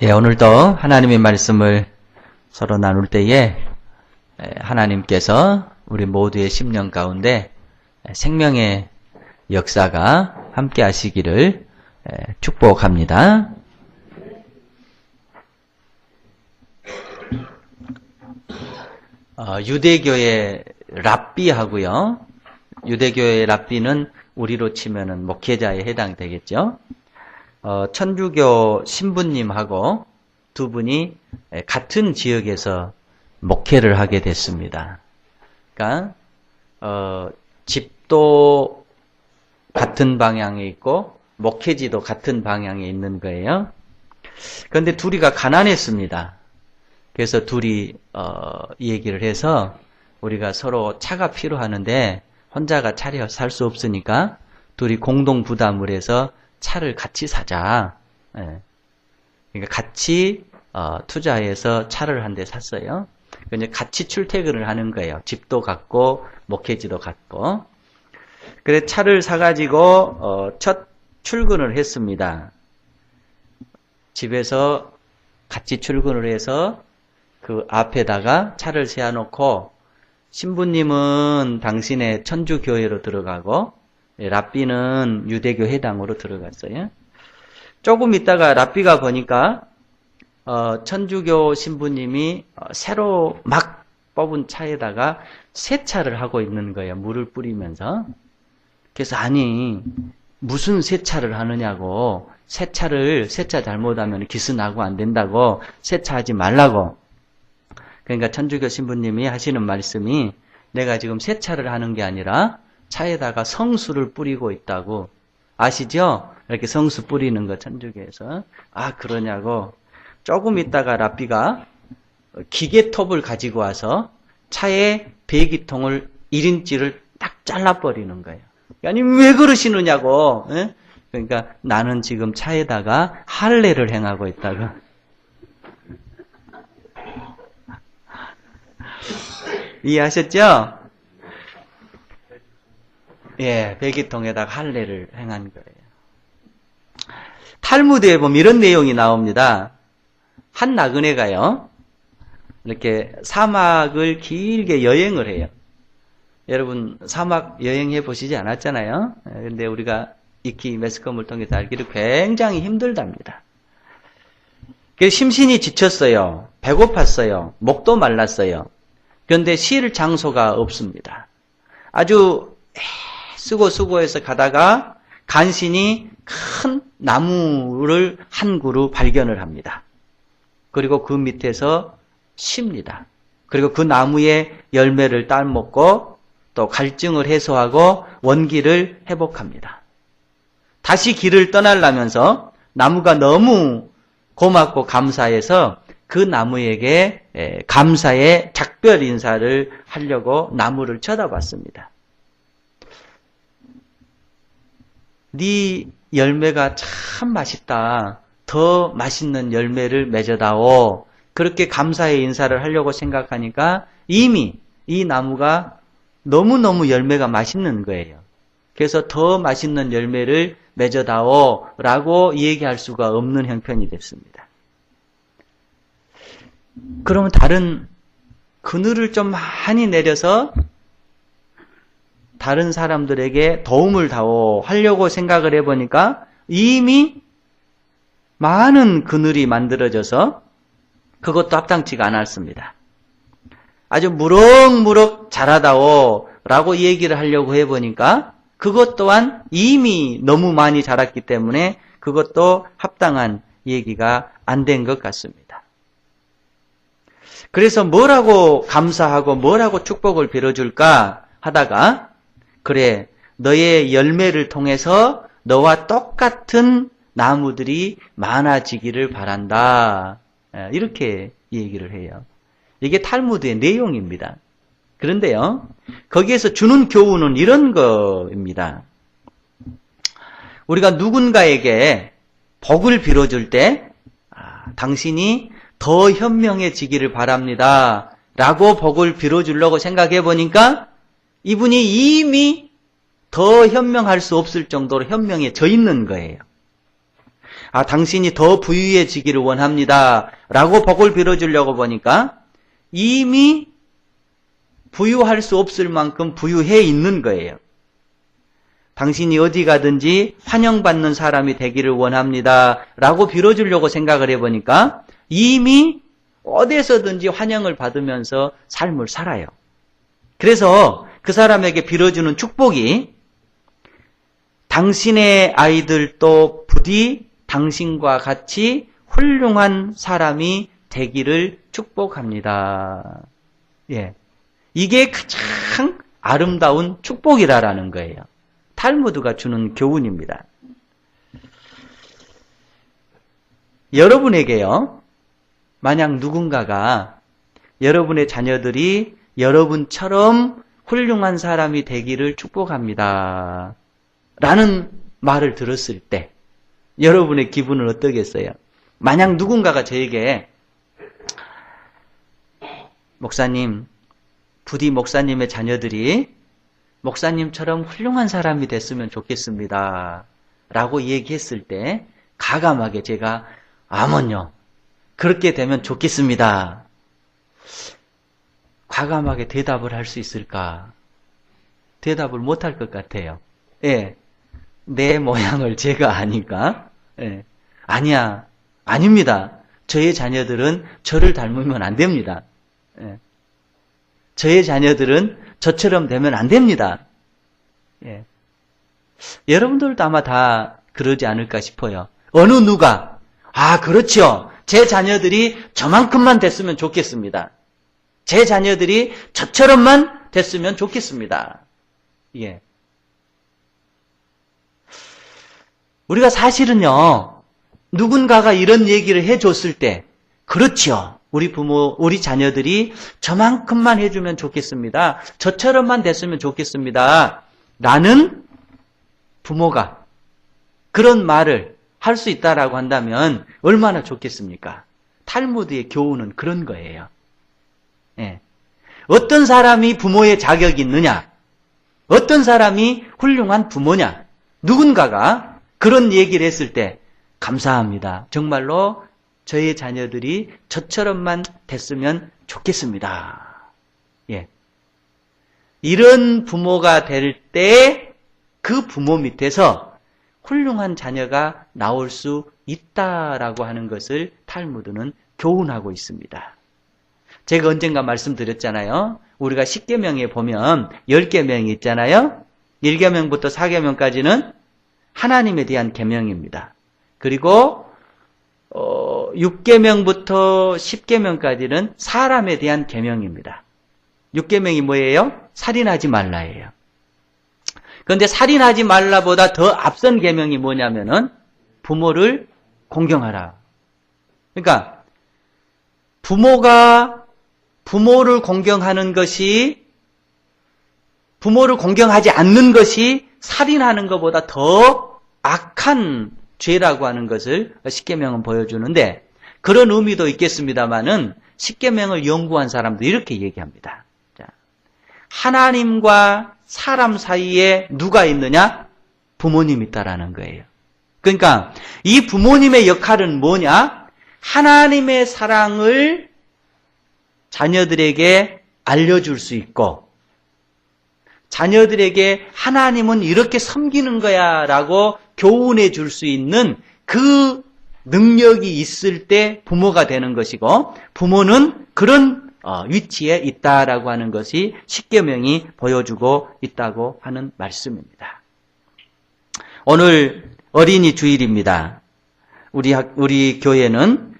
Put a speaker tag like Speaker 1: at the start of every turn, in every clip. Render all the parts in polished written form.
Speaker 1: 예, 오늘도 하나님의 말씀을 서로 나눌 때에 하나님께서 우리 모두의 심령 가운데 생명의 역사가 함께 하시기를 축복합니다. 유대교의 랍비하고요. 유대교의 랍비는 우리로 치면은 목회자에 해당되겠죠. 천주교 신부님하고 두 분이 같은 지역에서 목회를 하게 됐습니다. 그러니까 집도 같은 방향에 있고 목회지도 같은 방향에 있는 거예요. 그런데 둘이가 가난했습니다. 그래서 둘이 얘기를 해서 우리가 서로 차가 필요하는데 혼자가 차려 살 수 없으니까 둘이 공동 부담을 해서 차를 같이 사자. 예. 그러니까 같이 투자해서 차를 한 대 샀어요. 그러니까 같이 출퇴근을 하는 거예요. 집도 같고 목회지도 같고. 그래서 차를 사가지고 첫 출근을 했습니다. 집에서 같이 출근을 해서 그 앞에다가 차를 세워놓고 신부님은 당신의 천주교회로 들어가고 랍비는 유대교 회당으로 들어갔어요. 조금 있다가 랍비가 보니까 천주교 신부님이 새로 막 뽑은 차에다가 세차를 하고 있는 거예요. 물을 뿌리면서. 그래서 아니 무슨 세차를 하느냐고, 세차 잘못하면 기스나고 안 된다고, 세차하지 말라고. 그러니까 천주교 신부님이 하시는 말씀이 내가 지금 세차를 하는 게 아니라 차에다가 성수를 뿌리고 있다고. 아시죠? 이렇게 성수 뿌리는 거 천주교에서. 아, 그러냐고. 조금 있다가 랍비가 기계톱을 가지고 와서 차에 배기통을 1인치를 딱 잘라버리는 거예요. 아니, 왜 그러시느냐고. 에? 그러니까 나는 지금 차에다가 할례를 행하고 있다고. 이해하셨죠? 예, 배기통에다가 할례를 행한 거예요. 탈무드에 보면 이런 내용이 나옵니다. 한 나그네가요, 이렇게 사막을 길게 여행을 해요. 여러분, 사막 여행해 보시지 않았잖아요? 근데 우리가 익히 매스컴을 통해서 알기를 굉장히 힘들답니다. 그래서 심신이 지쳤어요. 배고팠어요. 목도 말랐어요. 그런데 쉴 장소가 없습니다. 아주 수고해서 가다가 간신히 큰 나무를 한 그루 발견을 합니다. 그리고 그 밑에서 쉽니다. 그리고 그 나무의 열매를 따먹고 또 갈증을 해소하고 원기를 회복합니다. 다시 길을 떠나려면서 나무가 너무 고맙고 감사해서 그 나무에게 감사의 작별 인사를 하려고 나무를 쳐다봤습니다. 네 열매가 참 맛있다. 더 맛있는 열매를 맺어다오. 그렇게 감사의 인사를 하려고 생각하니까 이미 이 나무가 너무너무 열매가 맛있는 거예요. 그래서 더 맛있는 열매를 맺어다오 라고 얘기할 수가 없는 형편이 됐습니다. 그러면 다른 그늘을 좀 많이 내려서 다른 사람들에게 도움을 하려고 생각을 해보니까 이미 많은 그늘이 만들어져서 그것도 합당치가 않았습니다. 아주 무럭무럭 자라다오 라고 얘기를 하려고 해보니까 그것 또한 이미 너무 많이 자랐기 때문에 그것도 합당한 얘기가 안 된 것 같습니다. 그래서 뭐라고 감사하고 뭐라고 축복을 빌어줄까 하다가 그래, 너의 열매를 통해서 너와 똑같은 나무들이 많아지기를 바란다. 이렇게 얘기를 해요. 이게 탈무드의 내용입니다. 그런데요, 거기에서 주는 교훈은 이런 거입니다. 우리가 누군가에게 복을 빌어줄 때 당신이 더 현명해지기를 바랍니다. 라고 복을 빌어주려고 생각해 보니까 이분이 이미 더 현명할 수 없을 정도로 현명해져 있는 거예요. 당신이 더 부유해지기를 원합니다. 라고 복을 빌어주려고 보니까 이미 부유할 수 없을 만큼 부유해 있는 거예요. 당신이 어디 가든지 환영받는 사람이 되기를 원합니다. 라고 빌어주려고 생각을 해보니까 이미 어디서든지 환영을 받으면서 삶을 살아요. 그래서 그 사람에게 빌어주는 축복이 당신의 아이들도 부디 당신과 같이 훌륭한 사람이 되기를 축복합니다. 예. 이게 가장 아름다운 축복이라는 거예요. 탈무드가 주는 교훈입니다. 여러분에게요, 만약 누군가가 여러분의 자녀들이 여러분처럼 훌륭한 사람이 되기를 축복합니다. 라는 말을 들었을 때 여러분의 기분은 어떠겠어요? 만약 누군가가 저에게 목사님, 부디 목사님의 자녀들이 목사님처럼 훌륭한 사람이 됐으면 좋겠습니다. 라고 얘기했을 때 가감하게 제가 아멘요. 그렇게 되면 좋겠습니다. 과감하게 대답을 할 수 있을까? 대답을 못할 것 같아요. 예. 내 모양을 제가 아니까. 예. 아니야. 아닙니다. 저의 자녀들은 저를 닮으면 안 됩니다. 예. 저의 자녀들은 저처럼 되면 안 됩니다. 예. 여러분들도 아마 다 그러지 않을까 싶어요. 어느 누가 그렇죠. 제 자녀들이 저만큼만 됐으면 좋겠습니다. 제 자녀들이 저처럼만 됐으면 좋겠습니다. 예. 우리가 사실은요, 누군가가 이런 얘기를 해줬을 때, 그렇죠. 우리 부모, 우리 자녀들이 저만큼만 해주면 좋겠습니다. 저처럼만 됐으면 좋겠습니다. 라는 부모가 그런 말을 할 수 있다라고 한다면 얼마나 좋겠습니까? 탈무드의 교훈은 그런 거예요. 예. 어떤 사람이 부모의 자격이 있느냐? 어떤 사람이 훌륭한 부모냐? 누군가가 그런 얘기를 했을 때 감사합니다. 정말로 저의 자녀들이 저처럼만 됐으면 좋겠습니다. 예. 이런 부모가 될 때 그 부모 밑에서 훌륭한 자녀가 나올 수 있다라고 하는 것을 탈무드는 교훈하고 있습니다. 제가 언젠가 말씀드렸잖아요. 우리가 10계명에 보면 10계명이 있잖아요. 1계명부터 4계명까지는 하나님에 대한 계명입니다. 그리고 6계명부터 10계명까지는 사람에 대한 계명입니다. 6계명이 뭐예요? 살인하지 말라예요. 그런데 살인하지 말라보다 더 앞선 계명이 뭐냐면은 부모를 공경하라. 그러니까 부모가 부모를 공경하는 것이, 부모를 공경하지 않는 것이 살인하는 것보다 더 악한 죄라고 하는 것을 10계명은 보여주는데, 그런 의미도 있겠습니다만은 10계명을 연구한 사람도 이렇게 얘기합니다. 자, 하나님과 사람 사이에 누가 있느냐? 부모님이 있다라는 거예요. 그러니까 이 부모님의 역할은 뭐냐? 하나님의 사랑을 자녀들에게 알려줄 수 있고, 자녀들에게 하나님은 이렇게 섬기는 거야 라고 교훈해 줄 수 있는 그 능력이 있을 때 부모가 되는 것이고, 부모는 그런 위치에 있다라고 하는 것이 10계명이 보여주고 있다고 하는 말씀입니다. 오늘 어린이 주일입니다. 우리 교회는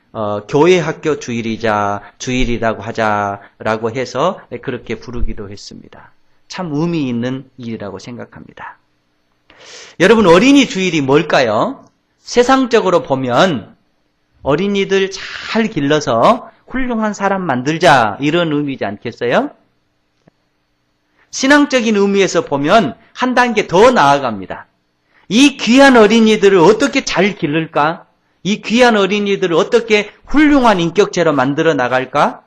Speaker 1: 교회 학교 주일이라고 하자라고 해서 그렇게 부르기도 했습니다. 참 의미 있는 일이라고 생각합니다. 여러분, 어린이 주일이 뭘까요? 세상적으로 보면 어린이들 잘 길러서 훌륭한 사람 만들자, 이런 의미지 않겠어요? 신앙적인 의미에서 보면 한 단계 더 나아갑니다. 이 귀한 어린이들을 어떻게 잘 기를까? 이 귀한 어린이들을 어떻게 훌륭한 인격체로 만들어 나갈까?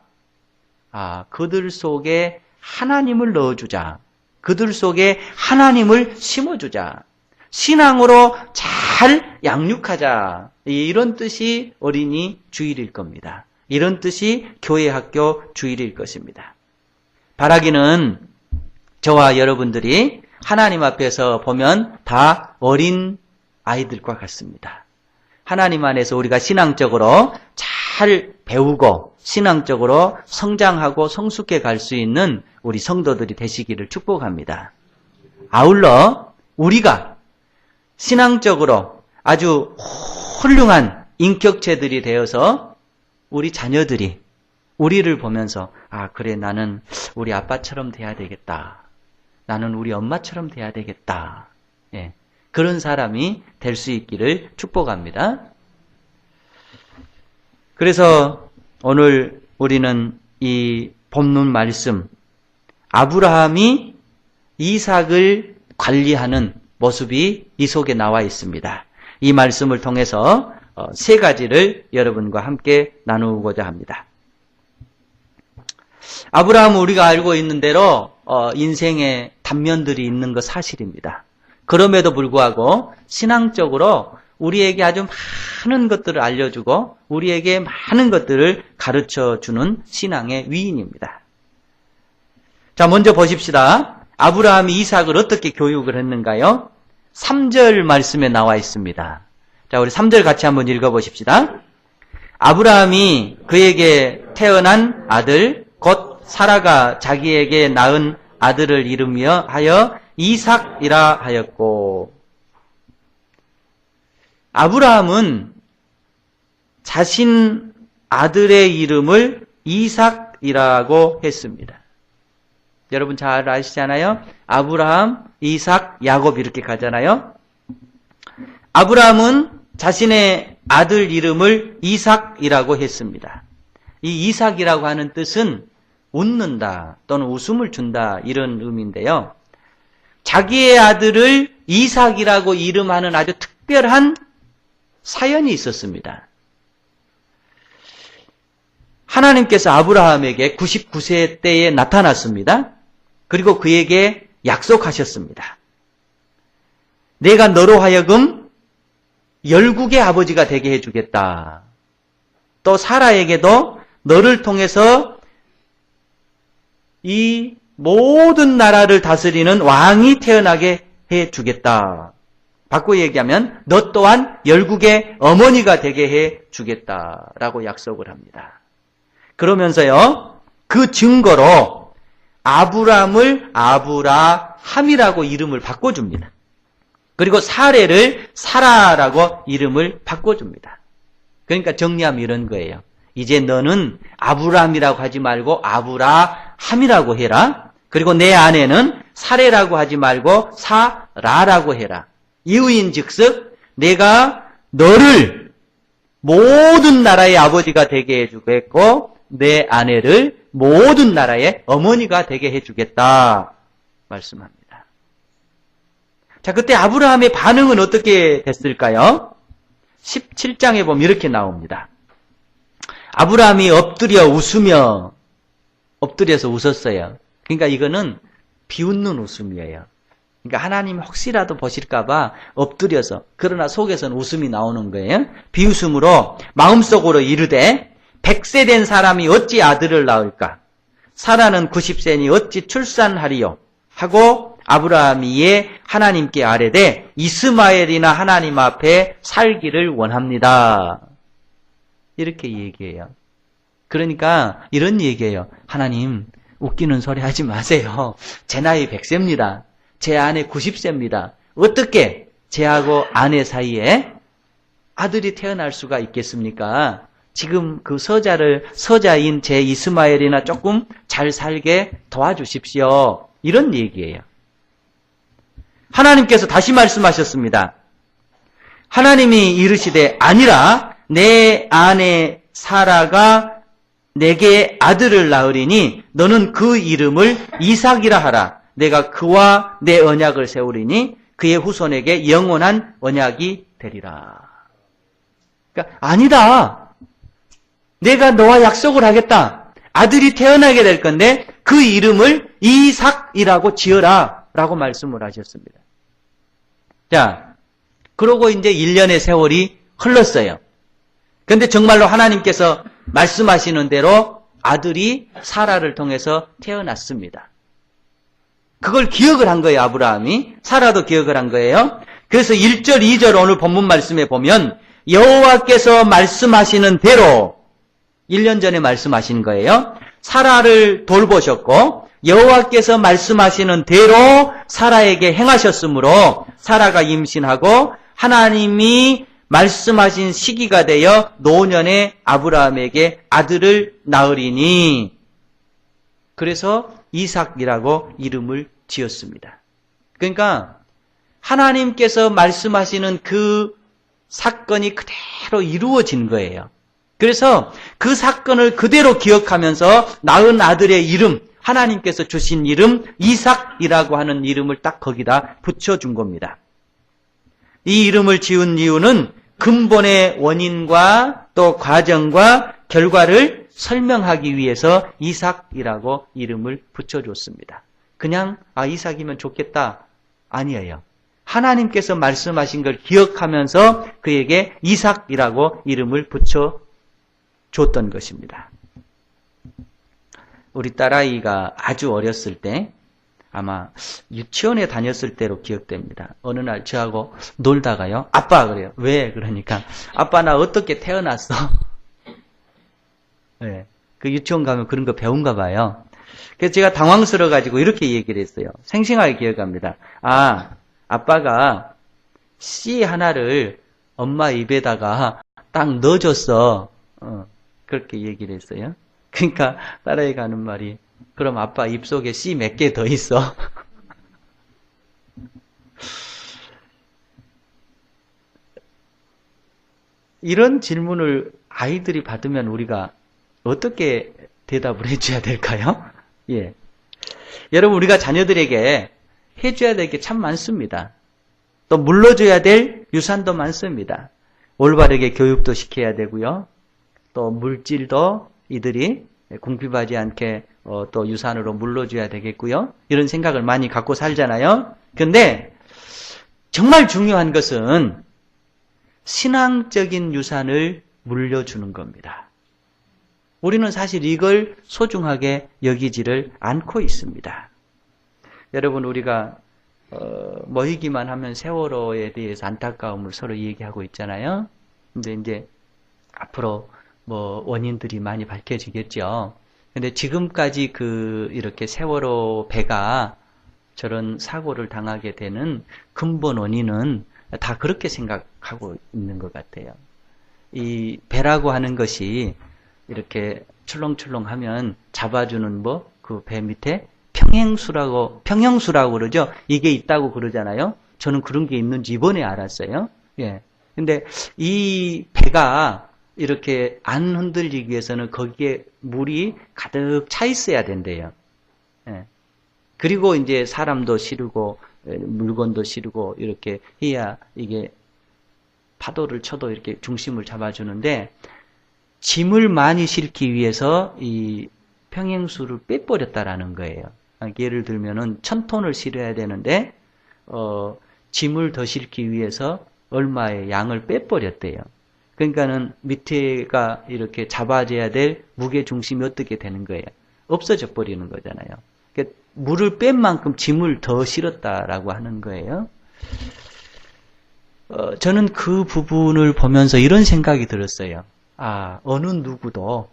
Speaker 1: 그들 속에 하나님을 넣어주자. 그들 속에 하나님을 심어주자. 신앙으로 잘 양육하자. 이런 뜻이 어린이 주일일 겁니다. 이런 뜻이 교회 학교 주일일 것입니다. 바라기는 저와 여러분들이 하나님 앞에서 보면 다 어린 아이들과 같습니다. 하나님 안에서 우리가 신앙적으로 잘 배우고 신앙적으로 성장하고 성숙해 갈 수 있는 우리 성도들이 되시기를 축복합니다. 아울러 우리가 신앙적으로 아주 훌륭한 인격체들이 되어서 우리 자녀들이 우리를 보면서 그래 나는 우리 아빠처럼 돼야 되겠다. 나는 우리 엄마처럼 돼야 되겠다. 예, 그런 사람이 될 수 있기를 축복합니다. 그래서 오늘 우리는 이 본문 말씀 아브라함이 이삭을 관리하는 모습이 이 속에 나와 있습니다. 이 말씀을 통해서 세 가지를 여러분과 함께 나누고자 합니다. 아브라함은 우리가 알고 있는 대로 인생에 단면들이 있는 것 사실입니다. 그럼에도 불구하고 신앙적으로 우리에게 아주 많은 것들을 알려주고 우리에게 많은 것들을 가르쳐주는 신앙의 위인입니다. 자, 먼저 보십시다. 아브라함이 이삭을 어떻게 교육을 했는가요? 3절 말씀에 나와 있습니다. 자, 우리 3절 같이 한번 읽어보십시다. 아브라함이 그에게 태어난 아들 곧 사라가 자기에게 낳은 아들을 이르며 하여 이삭이라 하였고, 아브라함은 자신 아들의 이름을 이삭이라고 했습니다. 여러분 잘 아시잖아요? 아브라함, 이삭, 야곱 이렇게 가잖아요? 아브라함은 자신의 아들 이름을 이삭이라고 했습니다. 이 이삭이라고 하는 뜻은 웃는다 또는 웃음을 준다 이런 의미인데요. 자기의 아들을 이삭이라고 이름하는 아주 특별한 사연이 있었습니다. 하나님께서 아브라함에게 99세 때에 나타났습니다. 그리고 그에게 약속하셨습니다. 내가 너로 하여금 열국의 아버지가 되게 해주겠다. 또 사라에게도 너를 통해서 이 모든 나라를 다스리는 왕이 태어나게 해주겠다. 바꿔 얘기하면 너 또한 열국의 어머니가 되게 해주겠다라고 약속을 합니다. 그러면서요, 그 증거로 아브람을 아브라함이라고 이름을 바꿔줍니다. 그리고 사레를 사라라고 이름을 바꿔줍니다. 그러니까 정리하면 이런 거예요. 이제 너는 아브람이라고 하지 말고 아브라함이라고 해라. 그리고 내 아내는 사레라고 하지 말고 사라라고 해라. 이유인즉슨 내가 너를 모든 나라의 아버지가 되게 해주겠고 내 아내를 모든 나라의 어머니가 되게 해주겠다 말씀합니다. 자, 그때 아브라함의 반응은 어떻게 됐을까요? 17장에 보면 이렇게 나옵니다. 아브라함이 엎드려서 웃었어요. 그러니까 이거는 비웃는 웃음이에요. 그러니까 하나님 혹시라도 보실까봐 엎드려서, 그러나 속에서는 웃음이 나오는 거예요. 비웃음으로 마음속으로 이르되 100세 된 사람이 어찌 아들을 낳을까? 사라는 90세니 어찌 출산하리요? 하고 아브라함이 이에 하나님께 아뢰되 이스마엘이나 하나님 앞에 살기를 원합니다. 이렇게 얘기해요. 그러니까 이런 얘기예요. 하나님, 웃기는 소리 하지 마세요. 제 나이 100세입니다. 제 아내 90세입니다. 어떻게 제하고 아내 사이에 아들이 태어날 수가 있겠습니까? 지금 그 서자인 제 이스마엘이나 조금 잘 살게 도와주십시오. 이런 얘기예요. 하나님께서 다시 말씀하셨습니다. 하나님이 이르시되 아니라 내 아내 사라가 내게 아들을 낳으리니 너는 그 이름을 이삭이라 하라. 내가 그와 내 언약을 세우리니 그의 후손에게 영원한 언약이 되리라. 그러니까 아니다. 내가 너와 약속을 하겠다. 아들이 태어나게 될 건데 그 이름을 이삭이라고 지어라 라고 말씀을 하셨습니다. 자, 그러고 이제 1년의 세월이 흘렀어요. 근데 정말로 하나님께서 말씀하시는 대로 아들이 사라를 통해서 태어났습니다. 그걸 기억을 한 거예요, 아브라함이. 사라도 기억을 한 거예요. 그래서 1절, 2절 오늘 본문 말씀에 보면 여호와께서 말씀하시는 대로 1년 전에 말씀하신 거예요. 사라를 돌보셨고 여호와께서 말씀하시는 대로 사라에게 행하셨으므로 사라가 임신하고 하나님이 말씀하신 시기가 되어 노년에 아브라함에게 아들을 낳으리니 그래서 이삭이라고 이름을 지었습니다. 그러니까 하나님께서 말씀하시는 그 사건이 그대로 이루어진 거예요. 그래서 그 사건을 그대로 기억하면서 낳은 아들의 이름, 하나님께서 주신 이름 이삭이라고 하는 이름을 딱 거기다 붙여준 겁니다. 이 이름을 지은 이유는 근본의 원인과 또 과정과 결과를 설명하기 위해서 이삭이라고 이름을 붙여줬습니다. 그냥 이삭이면 좋겠다 아니에요. 하나님께서 말씀하신 걸 기억하면서 그에게 이삭이라고 이름을 붙여줬던 것입니다. 우리 딸아이가 아주 어렸을 때 아마 유치원에 다녔을 때로 기억됩니다. 어느 날 저하고 놀다가요. 아빠 그래요. 왜? 그러니까 아빠 나 어떻게 태어났어? 네, 그 유치원 가면 그런 거 배운가 봐요. 그래서 제가 당황스러워가지고 이렇게 얘기를 했어요. 생생하게 기억합니다. 아빠가 씨 하나를 엄마 입에다가 딱 넣어줬어. 그렇게 얘기를 했어요. 그러니까 딸아이가 하는 말이 그럼 아빠 입속에 씨 몇 개 더 있어? 이런 질문을 아이들이 받으면 우리가 어떻게 대답을 해줘야 될까요? 예. 여러분, 우리가 자녀들에게 해줘야 될 게 참 많습니다. 또 물러줘야 될 유산도 많습니다. 올바르게 교육도 시켜야 되고요. 또 물질도 이들이 궁핍하지 않게 또 유산으로 물러줘야 되겠고요. 이런 생각을 많이 갖고 살잖아요. 근데 정말 중요한 것은 신앙적인 유산을 물려주는 겁니다. 우리는 사실 이걸 소중하게 여기지를 않고 있습니다. 여러분, 우리가 모이기만 하면 세월호에 대해서 안타까움을 서로 얘기하고 있잖아요. 근데 이제 앞으로 원인들이 많이 밝혀지겠죠. 근데 지금까지 이렇게 세월호 배가 저런 사고를 당하게 되는 근본 원인은 다 그렇게 생각하고 있는 것 같아요. 이 배라고 하는 것이 이렇게 출렁출렁 하면 잡아주는 그 배 밑에 평형수라고 그러죠. 이게 있다고 그러잖아요. 저는 그런 게 있는지 이번에 알았어요. 예. 근데 이 배가 이렇게 안 흔들리기 위해서는 거기에 물이 가득 차 있어야 된대요. 예. 그리고 이제 사람도 실고 물건도 실고 이렇게 해야 이게 파도를 쳐도 이렇게 중심을 잡아주는데 짐을 많이 실기 위해서 이 평행수를 빼버렸다라는 거예요. 예를 들면은 1000톤을 실어야 되는데 짐을 더 실기 위해서 얼마의 양을 빼버렸대요. 그러니까는 밑에가 이렇게 잡아줘야 될 무게 중심이 어떻게 되는 거예요? 없어져 버리는 거잖아요. 그러니까 물을 뺀 만큼 짐을 더 실었다라고 하는 거예요. 저는 그 부분을 보면서 이런 생각이 들었어요. 어느 누구도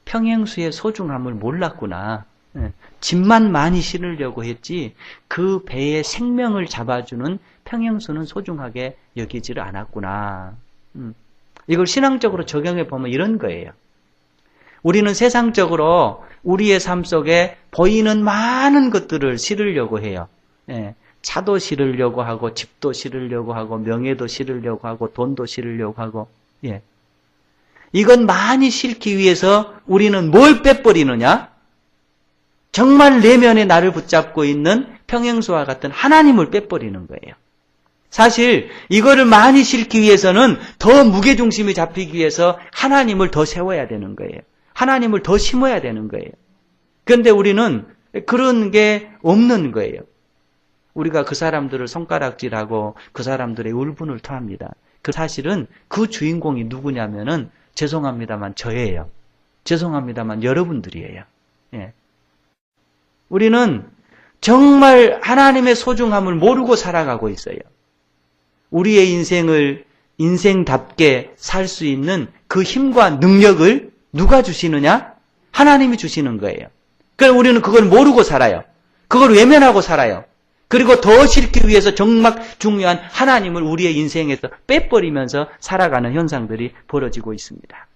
Speaker 1: 평행수의 소중함을 몰랐구나. 짐만 많이 실으려고 했지 그 배의 생명을 잡아주는 평행수는 소중하게 여기지를 않았구나. 이걸 신앙적으로 적용해 보면 이런 거예요. 우리는 세상적으로 우리의 삶 속에 보이는 많은 것들을 실으려고 해요. 차도 실으려고 하고 집도 실으려고 하고 명예도 실으려고 하고 돈도 실으려고 하고 이건 많이 실기 위해서 우리는 뭘 빼버리느냐? 정말 내면에 나를 붙잡고 있는 평행수와 같은 하나님을 빼버리는 거예요. 사실 이거를 많이 실기 위해서는 더 무게중심이 잡히기 위해서 하나님을 더 세워야 되는 거예요. 하나님을 더 심어야 되는 거예요. 그런데 우리는 그런 게 없는 거예요. 우리가 그 사람들을 손가락질하고 그 사람들의 울분을 토합니다. 그 사실은 그 주인공이 누구냐면은 죄송합니다만 저예요. 죄송합니다만 여러분들이에요. 예. 우리는 정말 하나님의 소중함을 모르고 살아가고 있어요. 우리의 인생을 인생답게 살 수 있는 그 힘과 능력을 누가 주시느냐? 하나님이 주시는 거예요. 그럼 우리는 그걸 모르고 살아요. 그걸 외면하고 살아요. 그리고 더 싫기 위해서 정말 중요한 하나님을 우리의 인생에서 빼버리면서 살아가는 현상들이 벌어지고 있습니다.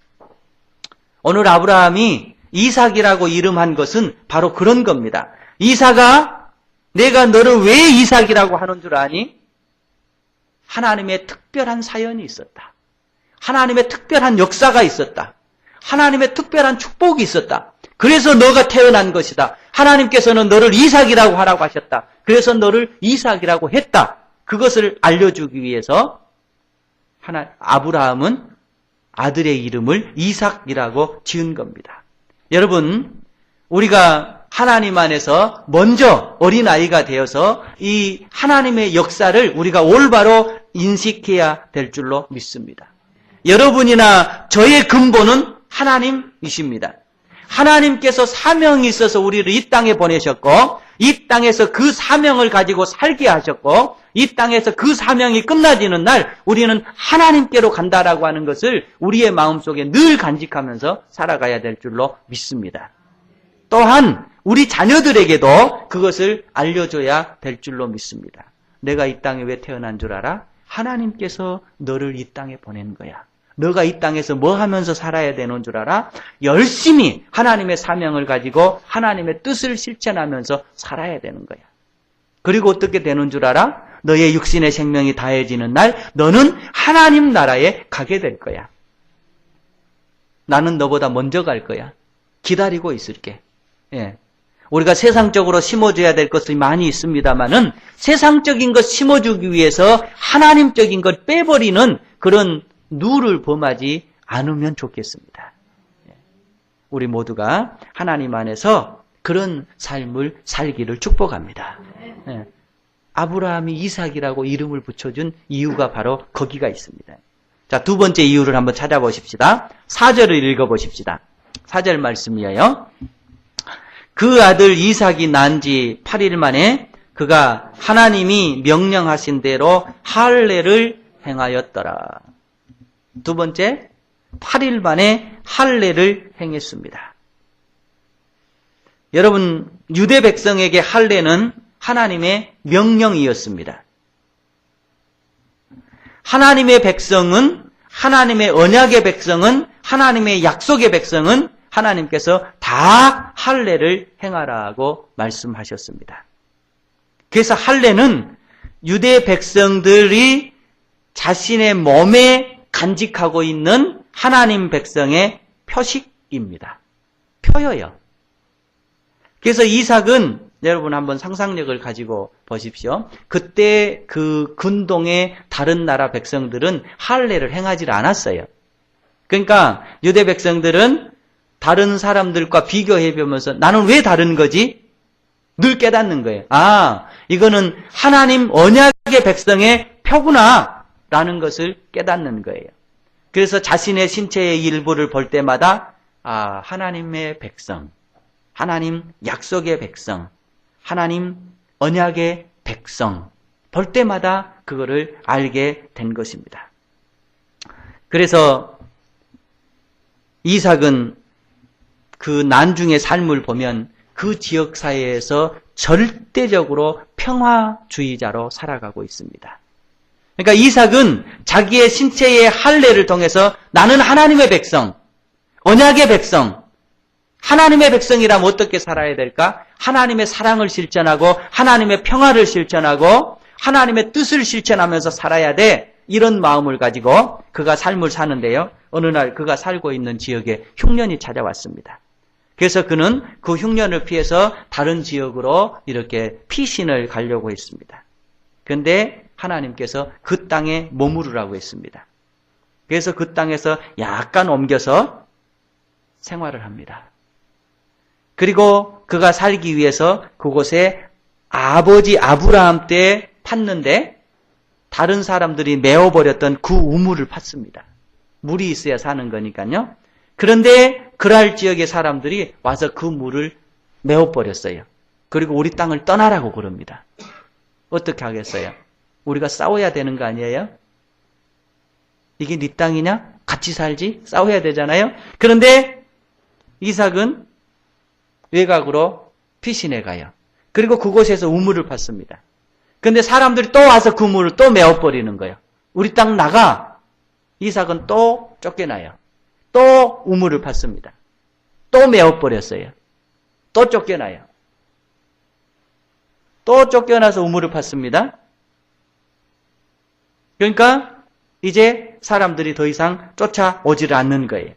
Speaker 1: 오늘 아브라함이 이삭이라고 이름한 것은 바로 그런 겁니다. 이삭아, 내가 너를 왜 이삭이라고 하는 줄 아니? 하나님의 특별한 사연이 있었다. 하나님의 특별한 역사가 있었다. 하나님의 특별한 축복이 있었다. 그래서 너가 태어난 것이다. 하나님께서는 너를 이삭이라고 하라고 하셨다. 그래서 너를 이삭이라고 했다. 그것을 알려주기 위해서 아브라함은 아들의 이름을 이삭이라고 지은 겁니다. 여러분, 우리가 하나님 안에서 먼저 어린아이가 되어서 이 하나님의 역사를 우리가 올바로 인식해야 될 줄로 믿습니다. 여러분이나 저의 근본은 하나님이십니다. 하나님께서 사명이 있어서 우리를 이 땅에 보내셨고, 이 땅에서 그 사명을 가지고 살게 하셨고, 이 땅에서 그 사명이 끝나지는 날 우리는 하나님께로 간다라고 하는 것을 우리의 마음속에 늘 간직하면서 살아가야 될 줄로 믿습니다. 또한 우리 자녀들에게도 그것을 알려줘야 될 줄로 믿습니다. 내가 이 땅에 왜 태어난 줄 알아? 하나님께서 너를 이 땅에 보낸 거야. 너가 이 땅에서 뭐 하면서 살아야 되는 줄 알아? 열심히 하나님의 사명을 가지고 하나님의 뜻을 실천하면서 살아야 되는 거야. 그리고 어떻게 되는 줄 알아? 너의 육신의 생명이 다해지는 날 너는 하나님 나라에 가게 될 거야. 나는 너보다 먼저 갈 거야. 기다리고 있을게. 예. 우리가 세상적으로 심어줘야 될 것이 많이 있습니다만은 세상적인 것 심어주기 위해서 하나님적인 것 빼버리는 그런 누를 범하지 않으면 좋겠습니다. 우리 모두가 하나님 안에서 그런 삶을 살기를 축복합니다. 아브라함이 이삭이라고 이름을 붙여준 이유가 바로 거기가 있습니다. 자, 두 번째 이유를 한번 찾아보십시다. 4절을 읽어보십시다. 4절 말씀이에요. 그 아들 이삭이 난 지 8일 만에 그가 하나님이 명령하신 대로 할례를 행하였더라. 두 번째, 8일 만에 할례를 행했습니다. 여러분, 유대 백성에게 할례는 하나님의 명령이었습니다. 하나님의 백성은, 하나님의 언약의 백성은, 하나님의 약속의 백성은 하나님께서 다 할례를 행하라고 말씀하셨습니다. 그래서 할례는 유대 백성들이 자신의 몸에 간직하고 있는 하나님 백성의 표식입니다. 표여요. 그래서 이삭은 여러분 한번 상상력을 가지고 보십시오. 그때 그 근동의 다른 나라 백성들은 할례를 행하지 않았어요. 그러니까 유대 백성들은 다른 사람들과 비교해보면서 나는 왜 다른 거지? 늘 깨닫는 거예요. 아, 이거는 하나님 언약의 백성의 표구나 라는 것을 깨닫는 거예요. 그래서 자신의 신체의 일부를 볼 때마다 아, 하나님의 백성, 하나님 약속의 백성, 하나님 언약의 백성 볼 때마다 그거를 알게 된 것입니다. 그래서 이삭은 그 난중의 삶을 보면 그 지역 사회에서 절대적으로 평화주의자로 살아가고 있습니다. 그러니까 이삭은 자기의 신체의 할례를 통해서 나는 하나님의 백성, 언약의 백성, 하나님의 백성이라면 어떻게 살아야 될까? 하나님의 사랑을 실천하고 하나님의 평화를 실천하고 하나님의 뜻을 실천하면서 살아야 돼. 이런 마음을 가지고 그가 삶을 사는데요. 어느 날 그가 살고 있는 지역에 흉년이 찾아왔습니다. 그래서 그는 그 흉년을 피해서 다른 지역으로 이렇게 피신을 가려고 했습니다. 그런데 하나님께서 그 땅에 머무르라고 했습니다. 그래서 그 땅에서 약간 옮겨서 생활을 합니다. 그리고 그가 살기 위해서 그곳에 아버지 아브라함 때 팠는데 다른 사람들이 메어버렸던 그 우물을 팠습니다. 물이 있어야 사는 거니까요. 그런데 그랄 지역의 사람들이 와서 그 물을 메어버렸어요. 그리고 우리 땅을 떠나라고 그럽니다. 어떻게 하겠어요? 우리가 싸워야 되는 거 아니에요? 이게 네 땅이냐? 같이 살지? 싸워야 되잖아요. 그런데 이삭은 외곽으로 피신해 가요. 그리고 그곳에서 우물을 팠습니다. 그런데 사람들이 또 와서 그 물을 또 메어버리는 거예요. 우리 땅 나가. 이삭은 또 쫓겨나요. 또 우물을 팠습니다. 또 메어버렸어요. 또 쫓겨나요. 또 쫓겨나서 우물을 팠습니다. 그러니까 이제 사람들이 더 이상 쫓아오지를 않는 거예요.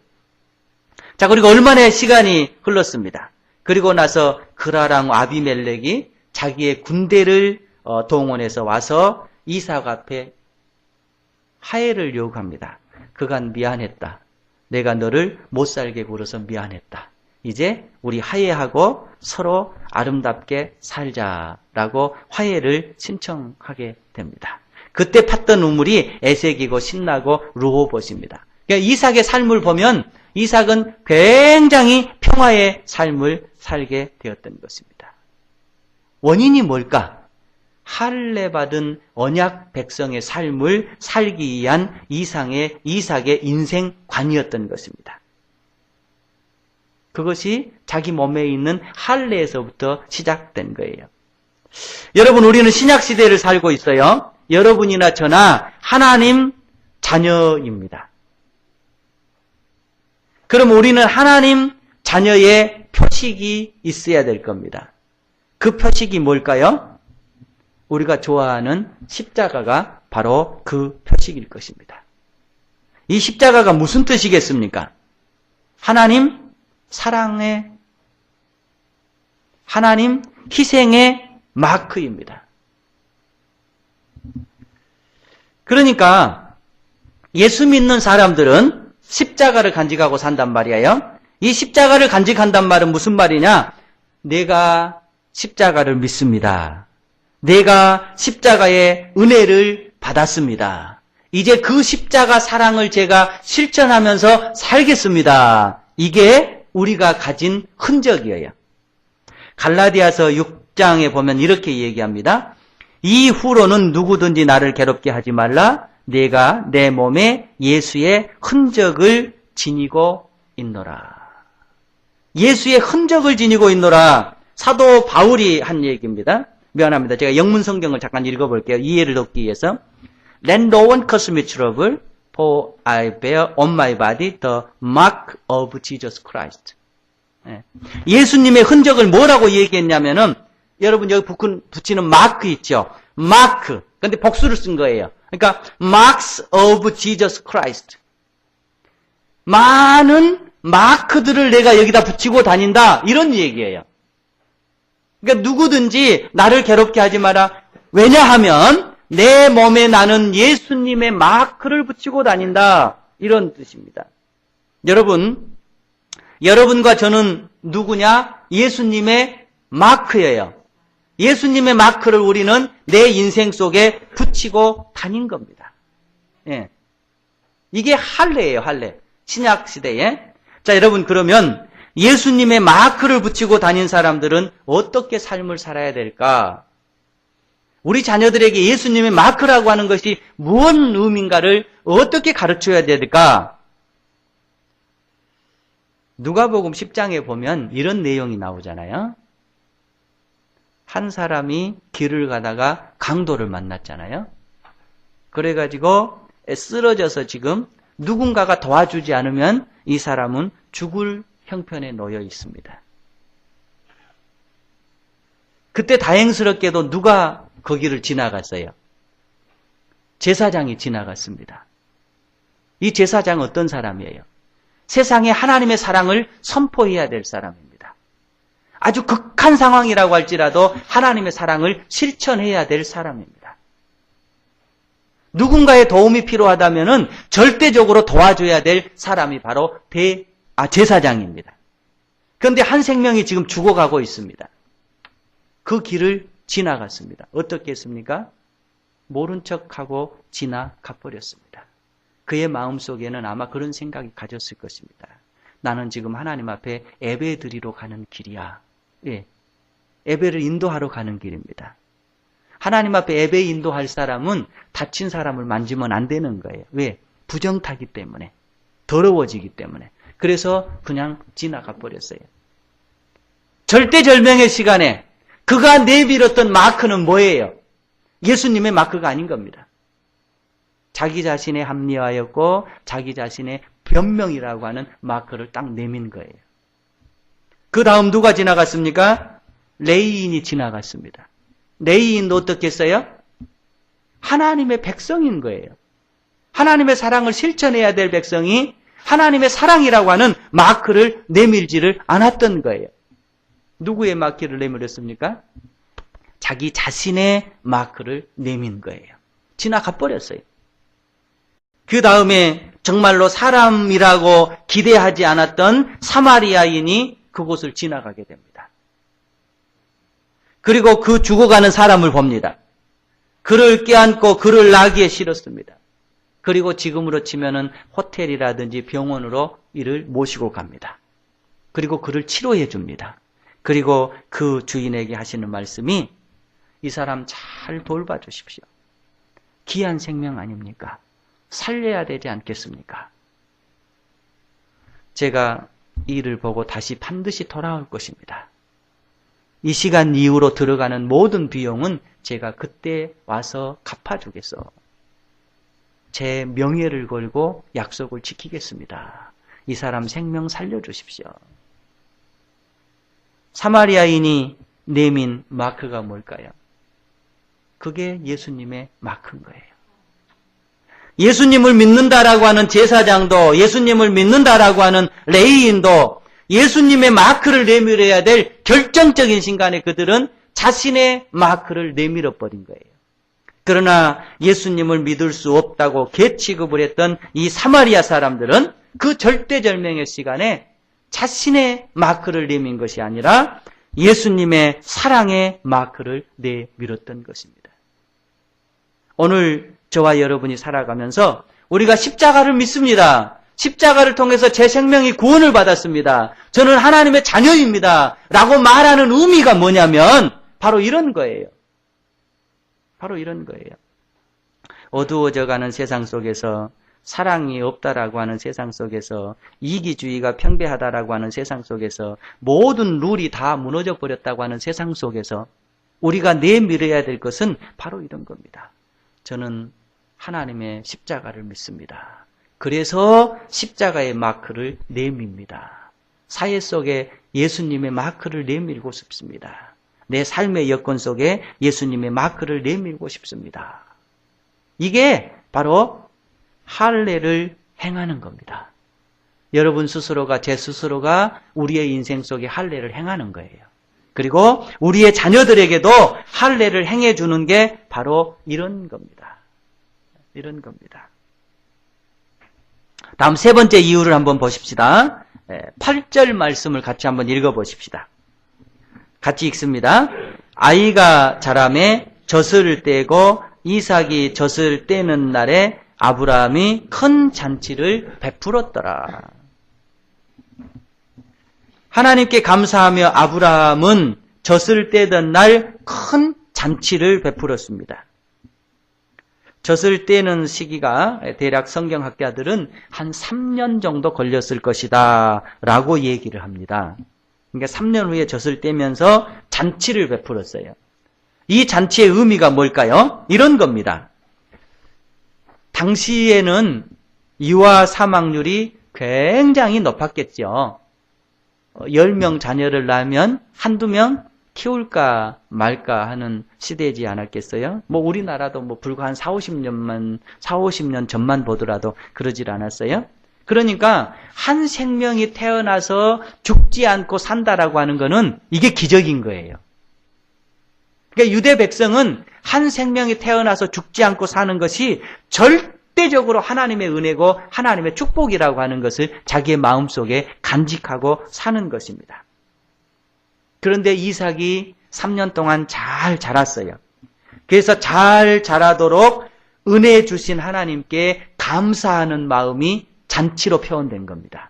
Speaker 1: 자, 그리고 얼마나 시간이 흘렀습니다. 그리고 나서 그라랑 아비멜렉이 자기의 군대를 동원해서 와서 이삭 앞에 하해를 요구합니다. 그간 미안했다. 내가 너를 못 살게 굴어서 미안했다. 이제 우리 화해하고 서로 아름답게 살자라고 화해를 신청하게 됩니다. 그때 팠던 우물이 에색이고 신나고 르호봇입니다. 그러니까 이삭의 삶을 보면 이삭은 굉장히 평화의 삶을 살게 되었던 것입니다. 원인이 뭘까? 할례 받은 언약 백성의 삶을 살기 위한 이삭의 인생관이었던 것입니다. 그것이 자기 몸에 있는 할례에서부터 시작된 거예요. 여러분, 우리는 신약시대를 살고 있어요. 여러분이나 저나 하나님 자녀입니다. 그럼 우리는 하나님 자녀의 표식이 있어야 될 겁니다. 그 표식이 뭘까요? 우리가 좋아하는 십자가가 바로 그 표식일 것입니다. 이 십자가가 무슨 뜻이겠습니까? 하나님 사랑의, 하나님 희생의 마크입니다. 그러니까 예수 믿는 사람들은 십자가를 간직하고 산단 말이에요. 이 십자가를 간직한단 말은 무슨 말이냐? 내가 십자가를 믿습니다. 내가 십자가의 은혜를 받았습니다. 이제 그 십자가 사랑을 제가 실천하면서 살겠습니다. 이게 우리가 가진 흔적이에요. 갈라디아서 6장에 보면 이렇게 얘기합니다. 이후로는 누구든지 나를 괴롭게 하지 말라. 내가 내 몸에 예수의 흔적을 지니고 있노라. 예수의 흔적을 지니고 있노라. 사도 바울이 한 얘기입니다. 미안합니다. 제가 영문 성경을 잠깐 읽어볼게요. 이해를 돕기 위해서. Let no one cause me trouble, for I bear on my body the mark of Jesus Christ. 예수님의 흔적을 뭐라고 얘기했냐면은, 여러분 여기 붙이는 마크 있죠? 마크. 근데 복수를 쓴 거예요. 그러니까 marks of Jesus Christ. 많은 마크들을 내가 여기다 붙이고 다닌다. 이런 얘기예요. 그러니까 누구든지 나를 괴롭게 하지 마라. 왜냐하면 내 몸에 나는 예수님의 마크를 붙이고 다닌다. 이런 뜻입니다. 여러분과 저는 누구냐? 예수님의 마크예요. 예수님의 마크를 우리는 내 인생 속에 붙이고 다닌 겁니다. 예. 이게 할례예요, 할례. 신약 시대에. 자, 여러분, 그러면 예수님의 마크를 붙이고 다닌 사람들은 어떻게 삶을 살아야 될까? 우리 자녀들에게 예수님의 마크라고 하는 것이 무슨 의미인가를 어떻게 가르쳐야 될까? 누가복음 10장에 보면 이런 내용이 나오잖아요. 한 사람이 길을 가다가 강도를 만났잖아요. 그래가지고 쓰러져서 지금 누군가가 도와주지 않으면 이 사람은 죽을 형편에 놓여 있습니다. 그때 다행스럽게도 누가 거기를 지나갔어요? 제사장이 지나갔습니다. 이 제사장은 어떤 사람이에요? 세상에 하나님의 사랑을 선포해야 될 사람입니다. 아주 극한 상황이라고 할지라도 하나님의 사랑을 실천해야 될 사람입니다. 누군가의 도움이 필요하다면은 절대적으로 도와줘야 될 사람이 바로 제사장입니다. 그런데 한 생명이 지금 죽어가고 있습니다. 그 길을 지나갔습니다. 어떻게 했습니까? 모른 척하고 지나가 버렸습니다. 그의 마음속에는 아마 그런 생각이 가졌을 것입니다. 나는 지금 하나님 앞에 예배 드리러 가는 길이야. 예. 예배를 인도하러 가는 길입니다. 하나님 앞에 예배 인도할 사람은 다친 사람을 만지면 안 되는 거예요. 왜? 부정타기 때문에. 더러워지기 때문에. 그래서 그냥 지나가 버렸어요. 절대절명의 시간에 그가 내밀었던 마크는 뭐예요? 예수님의 마크가 아닌 겁니다. 자기 자신의 합리화였고 자기 자신의 변명이라고 하는 마크를 딱 내민 거예요. 그 다음 누가 지나갔습니까? 레위인이 지나갔습니다. 레위인도 어떻게 했어요? 하나님의 백성인 거예요. 하나님의 사랑을 실천해야 될 백성이 하나님의 사랑이라고 하는 마크를 내밀지를 않았던 거예요. 누구의 마크를 내밀었습니까? 자기 자신의 마크를 내민 거예요. 지나가 버렸어요. 그 다음에 정말로 사람이라고 기대하지 않았던 사마리아인이 그곳을 지나가게 됩니다. 그리고 그 죽어가는 사람을 봅니다. 그를 껴안고 그를 나귀에 실었습니다. 그리고 지금으로 치면은 호텔이라든지 병원으로 이를 모시고 갑니다. 그리고 그를 치료해 줍니다. 그리고 그 주인에게 하시는 말씀이 이 사람 잘 돌봐 주십시오. 귀한 생명 아닙니까? 살려야 되지 않겠습니까? 제가 이 일을 보고 다시 반드시 돌아올 것입니다. 이 시간 이후로 들어가는 모든 비용은 제가 그때 와서 갚아주겠어. 제 명예를 걸고 약속을 지키겠습니다. 이 사람 생명 살려주십시오. 사마리아인이 내민 마크가 뭘까요? 그게 예수님의 마크인 거예요. 예수님을 믿는다라고 하는 제사장도, 예수님을 믿는다라고 하는 레위인도 예수님의 마크를 내밀어야 될 결정적인 순간에 그들은 자신의 마크를 내밀어 버린 거예요. 그러나 예수님을 믿을 수 없다고 개취급을 했던 이 사마리아 사람들은 그 절대절명의 시간에 자신의 마크를 내민 것이 아니라 예수님의 사랑의 마크를 내밀었던 것입니다. 오늘 저와 여러분이 살아가면서 우리가 십자가를 믿습니다. 십자가를 통해서 제 생명이 구원을 받았습니다. 저는 하나님의 자녀입니다. 라고 말하는 의미가 뭐냐면 바로 이런 거예요. 바로 이런 거예요. 어두워져가는 세상 속에서 사랑이 없다라고 하는 세상 속에서 이기주의가 평배하다라고 하는 세상 속에서 모든 룰이 다 무너져 버렸다고 하는 세상 속에서 우리가 내밀어야 될 것은 바로 이런 겁니다. 저는 하나님의 십자가를 믿습니다. 그래서 십자가의 마크를 내밉니다. 사회 속에 예수님의 마크를 내밀고 싶습니다. 내 삶의 여건 속에 예수님의 마크를 내밀고 싶습니다. 이게 바로 할례를 행하는 겁니다. 여러분 스스로가, 제 스스로가 우리의 인생 속에 할례를 행하는 거예요. 그리고 우리의 자녀들에게도 할례를 행해주는 게 바로 이런 겁니다. 이런 겁니다. 다음 세 번째 이유를 한번 보십시다. 8절 말씀을 같이 한번 읽어보십시다. 같이 읽습니다. 아이가 자라매 젖을 떼고 이삭이 젖을 떼는 날에 아브라함이 큰 잔치를 베풀었더라. 하나님께 감사하며 아브라함은 젖을 떼던 날 큰 잔치를 베풀었습니다. 젖을 떼는 시기가 대략 성경학자들은 한 3년 정도 걸렸을 것이다 라고 얘기를 합니다. 그러니까 3년 후에 젖을 떼면서 잔치를 베풀었어요. 이 잔치의 의미가 뭘까요? 이런 겁니다. 당시에는 유아 사망률이 굉장히 높았겠죠. 10명 자녀를 낳으면 한두 명 키울까 말까 하는 시대이지 않았겠어요? 우리나라도 불과 한 40-50년 전만 보더라도 그러질 않았어요? 그러니까 한 생명이 태어나서 죽지 않고 산다라고 하는 거는 이게 기적인 거예요. 그러니까 유대 백성은 한 생명이 태어나서 죽지 않고 사는 것이 절대적으로 하나님의 은혜고 하나님의 축복이라고 하는 것을 자기의 마음속에 간직하고 사는 것입니다. 그런데 이삭이 3년 동안 잘 자랐어요. 그래서 잘 자라도록 은혜 주신 하나님께 감사하는 마음이 잔치로 표현된 겁니다.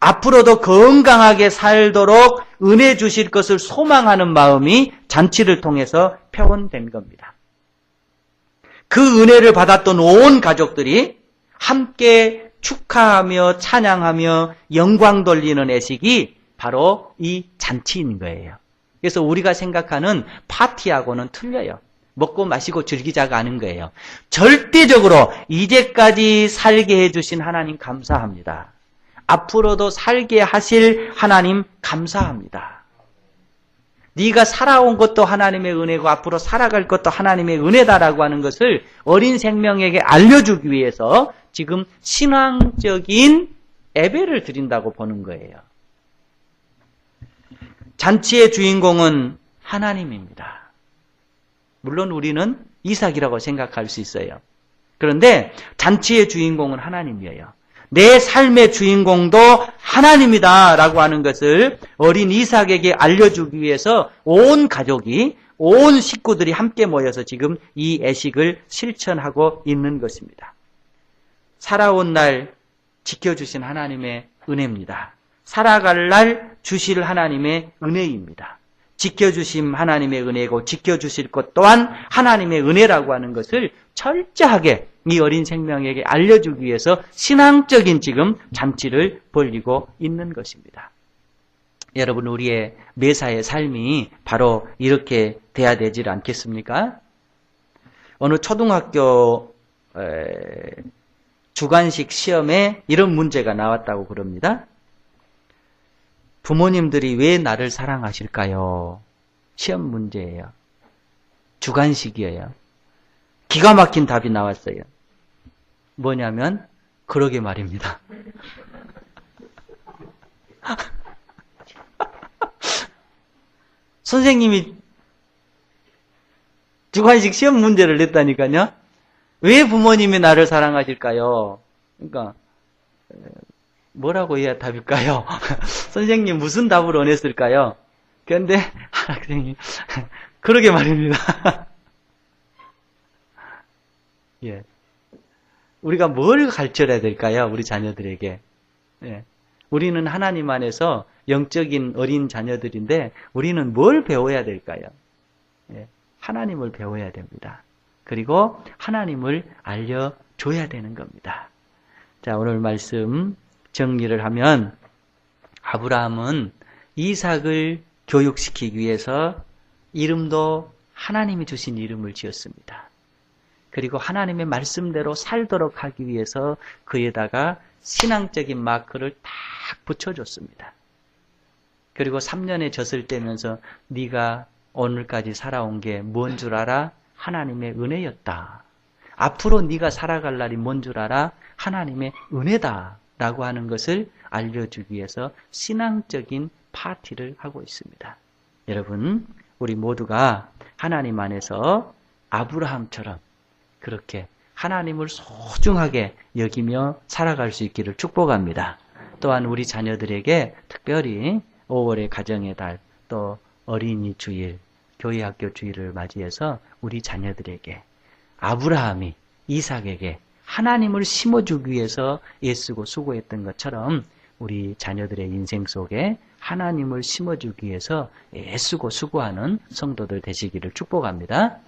Speaker 1: 앞으로도 건강하게 살도록 은혜 주실 것을 소망하는 마음이 잔치를 통해서 표현된 겁니다. 그 은혜를 받았던 온 가족들이 함께 축하하며 찬양하며 영광 돌리는 예식이 바로 이 잔치인 거예요. 그래서 우리가 생각하는 파티하고는 틀려요. 먹고 마시고 즐기자가 아닌 거예요. 절대적으로 이제까지 살게 해주신 하나님 감사합니다. 앞으로도 살게 하실 하나님 감사합니다. 네가 살아온 것도 하나님의 은혜고 앞으로 살아갈 것도 하나님의 은혜다라고 하는 것을 어린 생명에게 알려주기 위해서 지금 신앙적인 예배를 드린다고 보는 거예요. 잔치의 주인공은 하나님입니다. 물론 우리는 이삭이라고 생각할 수 있어요. 그런데 잔치의 주인공은 하나님이에요. 내 삶의 주인공도 하나님이다 라고 하는 것을 어린 이삭에게 알려주기 위해서 온 가족이, 온 식구들이 함께 모여서 지금 이 예식을 실천하고 있는 것입니다. 살아온 날 지켜주신 하나님의 은혜입니다. 살아갈 날 주실 하나님의 은혜입니다. 지켜주심 하나님의 은혜고 지켜주실 것 또한 하나님의 은혜라고 하는 것을 철저하게 이 어린 생명에게 알려주기 위해서 신앙적인 지금 잔치를 벌이고 있는 것입니다. 여러분, 우리의 매사의 삶이 바로 이렇게 돼야 되지 않겠습니까? 어느 초등학교 주관식 시험에 이런 문제가 나왔다고 그럽니다. 부모님들이 왜 나를 사랑하실까요? 시험 문제예요. 주관식이에요. 기가 막힌 답이 나왔어요. 뭐냐면 그러게 말입니다. 선생님이 주관식 시험 문제를 냈다니까요. 왜 부모님이 나를 사랑하실까요? 그러니까 뭐라고 해야 답일까요? 선생님 무슨 답을 원했을까요? 그런데 선생님 그러게 말입니다. 예, 우리가 뭘 가르쳐야 될까요? 우리 자녀들에게. 예, 우리는 하나님 안에서 영적인 어린 자녀들인데 우리는 뭘 배워야 될까요? 예, 하나님을 배워야 됩니다. 그리고 하나님을 알려줘야 되는 겁니다. 자, 오늘 말씀 정리를 하면 아브라함은 이삭을 교육시키기 위해서 이름도 하나님이 주신 이름을 지었습니다. 그리고 하나님의 말씀대로 살도록 하기 위해서 그에다가 신앙적인 마크를 딱 붙여줬습니다. 그리고 3년의 젖을 떼면서 네가 오늘까지 살아온 게 뭔 줄 알아? 하나님의 은혜였다. 앞으로 네가 살아갈 날이 뭔 줄 알아? 하나님의 은혜다. 라고 하는 것을 알려주기 위해서 신앙적인 파티를 하고 있습니다. 여러분, 우리 모두가 하나님 안에서 아브라함처럼 그렇게 하나님을 소중하게 여기며 살아갈 수 있기를 축복합니다. 또한 우리 자녀들에게 특별히 5월의 가정의 달, 또 어린이 주일, 교회 학교 주일을 맞이해서 우리 자녀들에게 아브라함이 이삭에게 하나님을 심어주기 위해서 애쓰고 수고했던 것처럼 우리 자녀들의 인생 속에 하나님을 심어주기 위해서 애쓰고 수고하는 성도들 되시기를 축복합니다.